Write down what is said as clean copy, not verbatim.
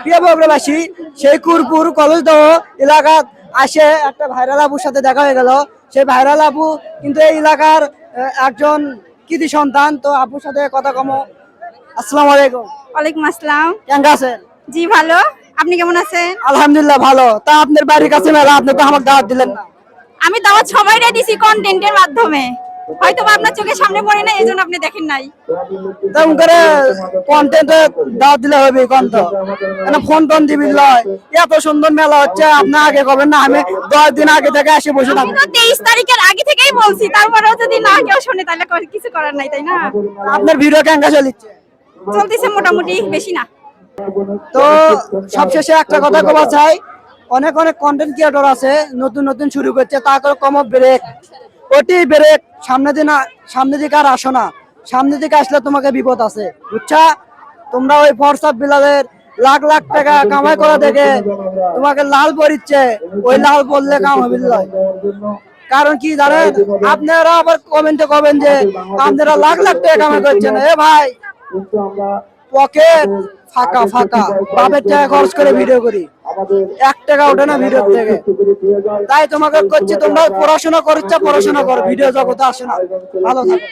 প্রিয় বগুড়াবাসী, সেই কুরপুর কলেজদহ এলাকা আসে একটা ভাইরাল আবুর সাথে দেখা হয়ে গেল। সেই ভাইরাল আবু কিন্তু এই এলাকার একজন কৃতি সন্তান। তো আবুর সাথে কথা কম। আসসালামু আলাইকুম। ওয়ালাইকুম আসসালাম। কেমন আছেন? জি ভালো, আপনি কেমন আছেন? আলহামদুলিল্লাহ ভালো। তা আপনার বাড়ির কাছে মেলা, আপনি তো আমাকে দাওয়াত দিলেন না। আমি দাওয়াত সবাইরে দিছি কন্টেন্টের মাধ্যমে, হয়তো বা আপনার চোখের সামনে পড়ে না, এজন্য আপনি দেখেন নাই। তেমন করে কন্টেন্টে দাওয়াত দিলে হবে কোন তো, ফোন টোন দিবি লয়। এত সুন্দর মেলা হচ্ছে, আপনি আগে করবেন না? আমি 10 দিন আগে থেকে এসে বসে আমি থাকবো। তো 23 তারিখের আগে থেকেই বলছি, তারপরেও যদি না কেউ শুনে তাহলে কিছু করার নাই, তাই না? আপনার ভিডিও কেঙ্গা চলিচ্ছে? চলতেছে মোটামুটি, বেশি না। তো সবশেষে একটা কথা কবা চাই, অনেক অনেক কন্টেন্ট ক্রিয়েটর আছে নতুন নতুন শুরু করছে, তারপর কম ব্রেক, ওটি ব্রেক। সামনে দিকে আর আসো না, সামনে দিকে আসলে তোমাকে বিপদ আছে, বুঝছা? তোমরা ওই হোয়াটসঅ্যাপ বিলাদের লাখ লাখ টাকা কামাই করা দেখে তোমাকে লাল পরিচ্ছে, ওই লাল পড়লে কাম হবে লয়। কারণ কি জানেন, আপনারা আবার কমেন্টে কবেন যে আপনারা লাখ লাখ টাকা কামাই করছেন। এ ভাই, পকেট ফাঁকা ফাঁকা, বাপের টাকা খরচ করে ভিডিও করি, 1 টাকা ওঠে না ভিডিও থেকে। তাই তোমাকে করছি, তোমরা পড়াশোনা করছো, পড়াশোনা করো, ভিডিও জগতে আসে না। ভালো থাকো।